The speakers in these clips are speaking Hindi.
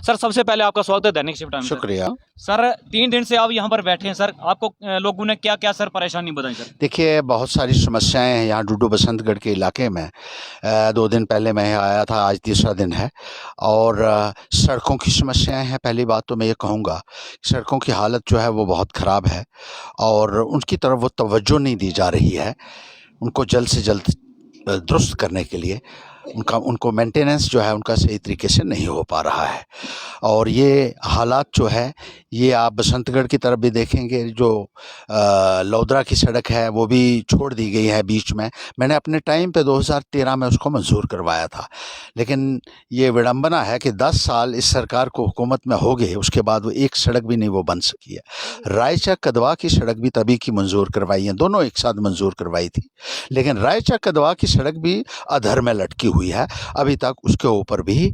सर सबसे पहले आपका स्वागत है दैनिक शिफ्ट टाइम में। शुक्रिया। सर 3 दिन से आप यहाँ पर बैठे हैं सर, आपको लोगों ने क्या क्या सर परेशानी बताई सर? देखिए, बहुत सारी समस्याएं हैं यहाँ डूडू बसंतगढ़ के इलाके में। 2 दिन पहले मैं यहाँ आया था, आज तीसरा दिन है। और सड़कों की समस्याएं हैं। पहली बात तो मैं ये कहूँगा, सड़कों की हालत जो है वो बहुत ख़राब है और उनकी तरफ वो तवज्जो नहीं दी जा रही है। उनको जल्द से जल्द दुरुस्त करने के लिए उनको मेंटेनेंस जो है उनका सही तरीके से नहीं हो पा रहा है। और ये हालात जो है ये आप बसंतगढ़ की तरफ भी देखेंगे, जो लौदरा की सड़क है वो भी छोड़ दी गई है बीच में। मैंने अपने टाइम पे 2013 में उसको मंजूर करवाया था, लेकिन ये विडंबना है कि 10 साल इस सरकार को हुकूमत में हो गए, उसके बाद वो एक सड़क भी नहीं वो बन सकी है। रायचा कदवा की सड़क भी तभी की मंजूर करवाई है, दोनों एक साथ मंजूर करवाई थी, लेकिन रायचा कदवा की सड़क भी अधर में लटकी हुई है। अभी तक उसके ऊपर भी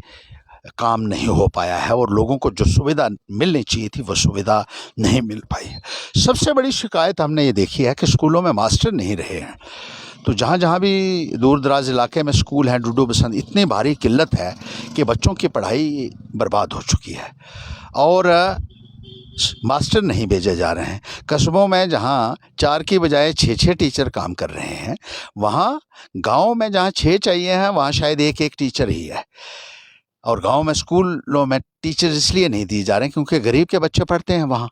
काम नहीं हो पाया है और लोगों को जो सुविधा मिलनी चाहिए थी वो सुविधा नहीं मिल पाई है। सबसे बड़ी शिकायत हमने ये देखी है कि स्कूलों में मास्टर नहीं रहे हैं। तो जहाँ जहाँ भी दूर दराज इलाके में स्कूल हैं, डूडू बसंत इतनी भारी किल्लत है कि बच्चों की पढ़ाई बर्बाद हो चुकी है और मास्टर नहीं भेजे जा रहे हैं। कस्बों में जहाँ 4 की बजाय 6-6 टीचर काम कर रहे हैं, वहाँ गाँव में जहाँ 6 चाहिए हैं वहाँ शायद एक टीचर ही है। और गांव में स्कूलों में टीचर इसलिए नहीं दिए जा रहे हैं क्योंकि गरीब के बच्चे पढ़ते हैं वहाँ।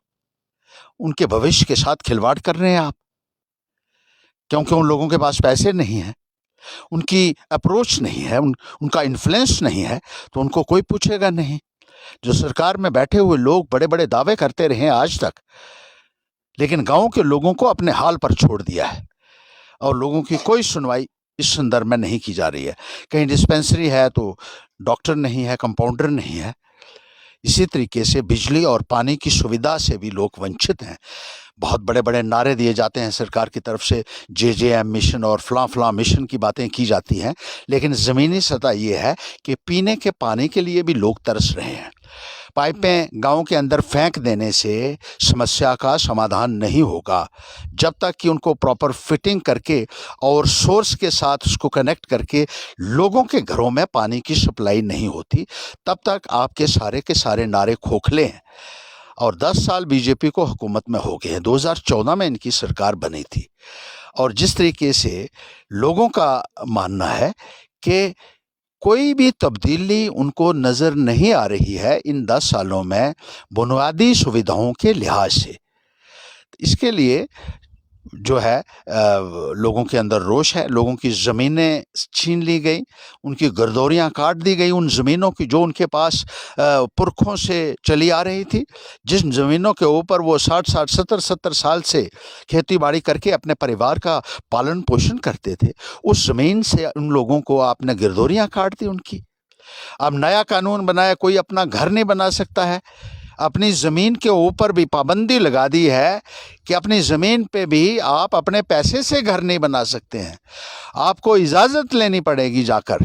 उनके भविष्य के साथ खिलवाड़ कर रहे हैं आप, क्योंकि उन लोगों के पास पैसे नहीं हैं, उनकी अप्रोच नहीं है, उनका इन्फ्लुएंस नहीं है, तो उनको कोई पूछेगा नहीं। जो सरकार में बैठे हुए लोग बड़े बड़े दावे करते रहे आज तक, लेकिन गाँव के लोगों को अपने हाल पर छोड़ दिया है और लोगों की कोई सुनवाई इस संदर्भ में नहीं की जा रही है। कहीं डिस्पेंसरी है तो डॉक्टर नहीं है, कंपाउंडर नहीं है। इसी तरीके से बिजली और पानी की सुविधा से भी लोग वंचित हैं। बहुत बड़े बड़े नारे दिए जाते हैं सरकार की तरफ से, JJM मिशन और फलां मिशन की बातें की जाती हैं, लेकिन ज़मीनी सतह ये है कि पीने के पानी के लिए भी लोग तरस रहे हैं। पाइपें गांव के अंदर फेंक देने से समस्या का समाधान नहीं होगा। जब तक कि उनको प्रॉपर फिटिंग करके और सोर्स के साथ उसको कनेक्ट करके लोगों के घरों में पानी की सप्लाई नहीं होती, तब तक आपके सारे के सारे नारे खोखले हैं। और 10 साल बीजेपी को हुकूमत में हो गए हैं। 2014 में इनकी सरकार बनी थी और जिस तरीके से लोगों का मानना है कि कोई भी तब्दीली उनको नज़र नहीं आ रही है इन 10 सालों में बुनियादी सुविधाओं के लिहाज से। इसके लिए जो है लोगों के अंदर रोष है। लोगों की ज़मीनें छीन ली गई, उनकी गर्दौरियाँ काट दी गई, उन ज़मीनों की जो उनके पास पुरखों से चली आ रही थी, जिन ज़मीनों के ऊपर वो 60-60 70-70 साल से खेती बाड़ी करके अपने परिवार का पालन पोषण करते थे, उस ज़मीन से उन लोगों को आपने गिरदौरियाँ काट दी उनकी। अब नया कानून बनाया, कोई अपना घर नहीं बना सकता है। अपनी ज़मीन के ऊपर भी पाबंदी लगा दी है कि अपनी ज़मीन पे भी आप अपने पैसे से घर नहीं बना सकते हैं, आपको इजाज़त लेनी पड़ेगी जाकर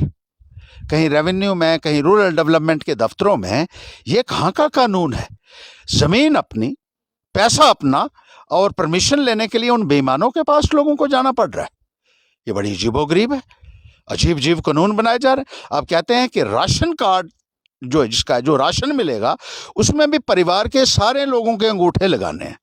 कहीं रेवेन्यू में, कहीं रूरल डेवलपमेंट के दफ्तरों में। ये कहाँ का कानून है? ज़मीन अपनी, पैसा अपना, और परमिशन लेने के लिए उन बेईमानों के पास लोगों को जाना पड़ रहा है। ये बड़ी अजीबोगरीब है, अजीब अजीब कानून बनाए जा रहे हैं। आप कहते हैं कि राशन कार्ड जिसका जो राशन मिलेगा उसमें भी परिवार के सारे लोगों के अंगूठे लगाने हैं।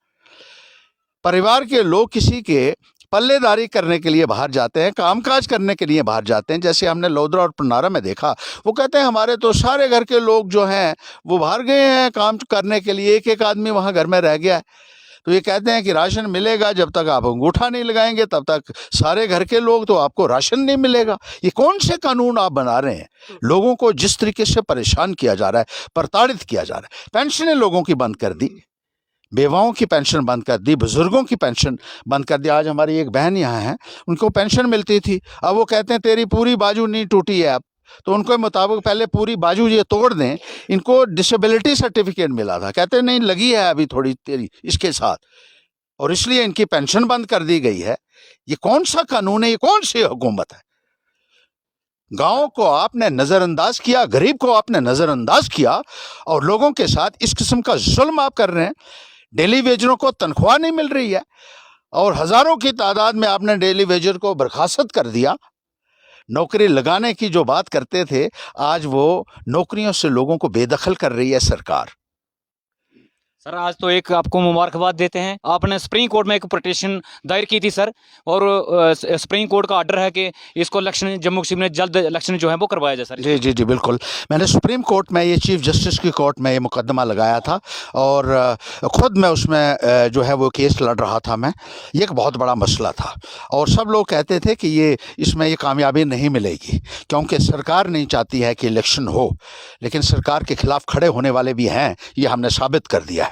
परिवार के लोग किसी के पल्लेदारी करने के लिए बाहर जाते हैं, कामकाज करने के लिए बाहर जाते हैं, जैसे हमने लौदरा और पनारा में देखा। वो कहते हैं हमारे तो सारे घर के लोग जो हैं वो बाहर गए हैं काम करने के लिए, एक आदमी वहाँ घर में रह गया है। तो ये कहते हैं कि राशन मिलेगा, जब तक आप अंगूठा नहीं लगाएंगे तब तक सारे घर के लोग तो आपको राशन नहीं मिलेगा। ये कौन से कानून आप बना रहे हैं? लोगों को जिस तरीके से परेशान किया जा रहा है, प्रताड़ित किया जा रहा है। पेंशनें लोगों की बंद कर दी, बेवाओं की पेंशन बंद कर दी, बुजुर्गों की पेंशन बंद कर दी। आज हमारी एक बहन यहाँ है, उनको पेंशन मिलती थी, अब वो कहते हैं तेरी पूरी बाजू नहीं टूटी है अब, तो उनके मुताबिक पहले पूरी बाजू ये तोड़ दें। इनको डिसेबिलिटी सर्टिफिकेट मिला था, कहते नहीं लगी है अभी थोड़ी तेरी इसके साथ, और इसलिए इनकी पेंशन बंद कर दी गई है। ये कौन सा कानून है? ये कौन सी हुकूमत है? गांव को आपने नजरअंदाज किया, गरीब को आपने नजरअंदाज किया और लोगों के साथ इस किस्म का जुल्म आप कर रहे हैं। डेली वेजरों को तनख्वाह नहीं मिल रही है और हजारों की तादाद में आपने डेली वेजर को बर्खास्त कर दिया। नौकरी लगाने की जो बात करते थे, आज वो नौकरियों से लोगों को बेदखल कर रही है सरकार। सर आज तो एक आपको मुबारकबाद देते हैं, आपने सुप्रीम कोर्ट में एक पिटीशन दायर की थी सर, और सुप्रीम कोर्ट का ऑर्डर है कि इसको इलेक्शन जम्मू कश्मीर में जल्द इलेक्शन जो है वो करवाया जाए सर। जी जी जी बिल्कुल। मैंने सुप्रीम कोर्ट में, ये चीफ जस्टिस की कोर्ट में ये मुकदमा लगाया था और ख़ुद मैं उसमें जो है वो केस लड़ रहा था मैं। ये एक बहुत बड़ा मसला था और सब लोग कहते थे कि ये इसमें ये कामयाबी नहीं मिलेगी क्योंकि सरकार नहीं चाहती है कि इलेक्शन हो, लेकिन सरकार के खिलाफ खड़े होने वाले भी हैं, ये हमने साबित कर दिया है।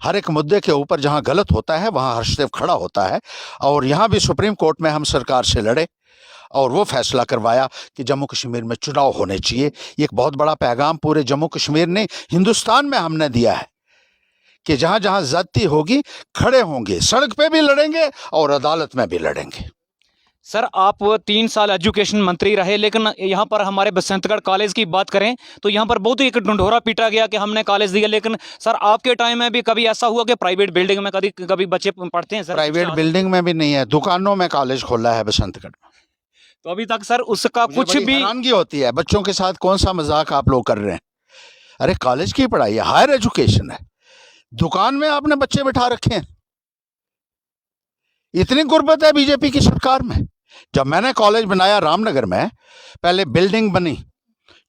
हर एक मुद्दे के ऊपर जहां गलत होता है वहां हर्षदेव खड़ा होता है और यहां भी सुप्रीम कोर्ट में हम सरकार से लड़े और वो फैसला करवाया कि जम्मू कश्मीर में चुनाव होने चाहिए। ये एक बहुत बड़ा पैगाम पूरे जम्मू कश्मीर ने, हिंदुस्तान में हमने दिया है कि जहां जहां ज्यादती होगी खड़े होंगे, सड़क पे भी लड़ेंगे और अदालत में भी लड़ेंगे। सर आप 3 साल एजुकेशन मंत्री रहे, लेकिन यहाँ पर हमारे बसंतगढ़ कॉलेज की बात करें तो यहाँ पर बहुत ही एक ढंढोरा पीटा गया कि हमने कॉलेज दिया, लेकिन सर आपके टाइम में भी कभी ऐसा हुआ कि प्राइवेट बिल्डिंग में कभी कभी बच्चे पढ़ते हैं सर? प्राइवेट बिल्डिंग में भी नहीं है, दुकानों में कॉलेज खोला है बसंतगढ़ में। तो अभी तक सर उसका कुछ भी हैरानगी होती है, बच्चों के साथ कौन सा मजाक आप लोग कर रहे हैं? अरे कॉलेज की पढ़ाई है, हायर एजुकेशन है, दुकान में आपने बच्चे बिठा रखे हैं। इतनी गुर्बत है बीजेपी की सरकार में। जब मैंने कॉलेज बनाया रामनगर में, पहले बिल्डिंग बनी,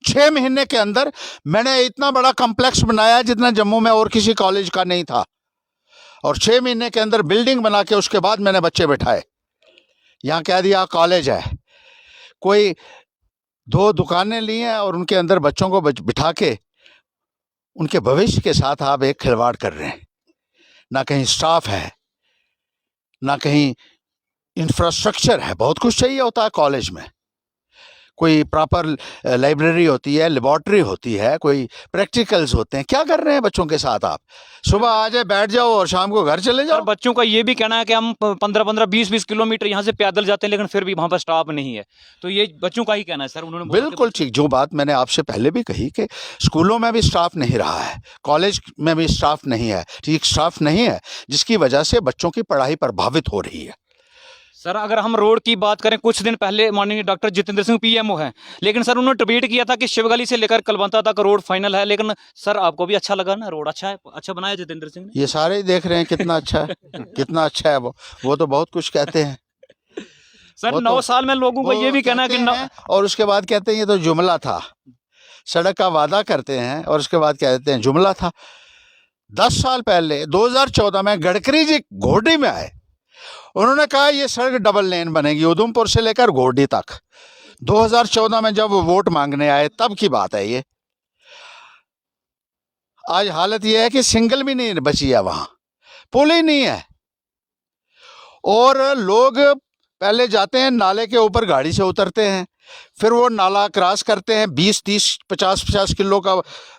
6 महीने के अंदर मैंने इतना बड़ा कॉम्प्लेक्स बनाया जितना जम्मू में और किसी कॉलेज का नहीं था, और 6 महीने के अंदर बिल्डिंग बना के उसके बाद मैंने बच्चे बिठाए। यहाँ कह दिया कॉलेज है, कोई 2 दुकानें ली हैं और उनके अंदर बच्चों को बिठा के उनके भविष्य के साथ आप एक खिलवाड़ कर रहे हैं। ना कहीं स्टाफ है, ना कहीं इंफ्रास्ट्रक्चर है। बहुत कुछ चाहिए होता है कॉलेज में, कोई प्रॉपर लाइब्रेरी होती है, लेबॉर्ट्री होती है, कोई प्रैक्टिकल्स होते हैं। क्या कर रहे हैं बच्चों के साथ आप? सुबह आ जाए, बैठ जाओ और शाम को घर चले जाओ। बच्चों का ये भी कहना है कि हम 15-15, 20-20 किलोमीटर यहाँ से पैदल जाते हैं, लेकिन फिर भी वहाँ पर स्टाफ नहीं है। तो ये बच्चों का ही कहना है सर, उन्होंने बिल्कुल ठीक, जो बात मैंने आपसे पहले भी कही कि स्कूलों में भी स्टाफ नहीं रहा है, कॉलेज में भी स्टाफ नहीं है, ठीक स्टाफ नहीं है, जिसकी वजह से बच्चों की पढ़ाई प्रभावित हो रही है। सर अगर हम रोड की बात करें, कुछ दिन पहले माननीय डॉक्टर जितेंद्र सिंह पीएमओ हैं, लेकिन सर उन्होंने ट्वीट किया था कि शिवगली से लेकर कलबंता तक रोड फाइनल है। लेकिन सर आपको भी अच्छा लगा ना, रोड अच्छा है, अच्छा बनाया जितेंद्र सिंह ने। ये सारे ही देख रहे हैं कितना अच्छा है, कितना अच्छा है। वो तो बहुत कुछ कहते हैं सर। 9 साल में लोगों को ये भी कहना है कि और उसके बाद कहते हैं ये तो जुमला था। सड़क का वादा करते हैं और उसके बाद कहते हैं जुमला था। 10 साल पहले 2014 में गडकरी जी घोड़ी में आए, उन्होंने कहा ये सड़क डबल लेन बनेगी उधमपुर से लेकर घोड़ी तक। 2014 में जब वो वोट मांगने आए तब की बात है ये। आज हालत ये है कि सिंगल भी नहीं बची है, वहां पुल ही नहीं है, और लोग पहले जाते हैं नाले के ऊपर, गाड़ी से उतरते हैं, फिर वो नाला क्रॉस करते हैं 20, 30, 50 किलो का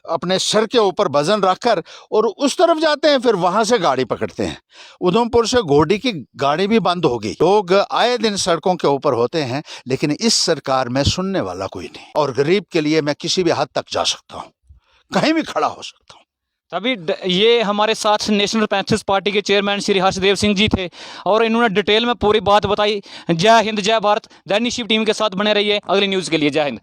अपने सर के ऊपर वजन रखकर, और उस तरफ जाते हैं, फिर वहां से गाड़ी पकड़ते हैं। उधमपुर से घोड़ी की गाड़ी भी बंद हो गई। लोग आए दिन सड़कों के ऊपर होते हैं, लेकिन इस सरकार में सुनने वाला कोई नहीं। और गरीब के लिए मैं किसी भी हद तक जा सकता हूँ, कहीं भी खड़ा हो सकता हूँ। तभी ये हमारे साथ नेशनल पैंथर्स पार्टी के चेयरमैन श्री हर्षदेव सिंह जी थे और इन्होंने डिटेल में पूरी बात बताई। जय हिंद, जय भारत। दैनिक शिव टीम के साथ बने रहिए अगली न्यूज़ के लिए। जय हिंद।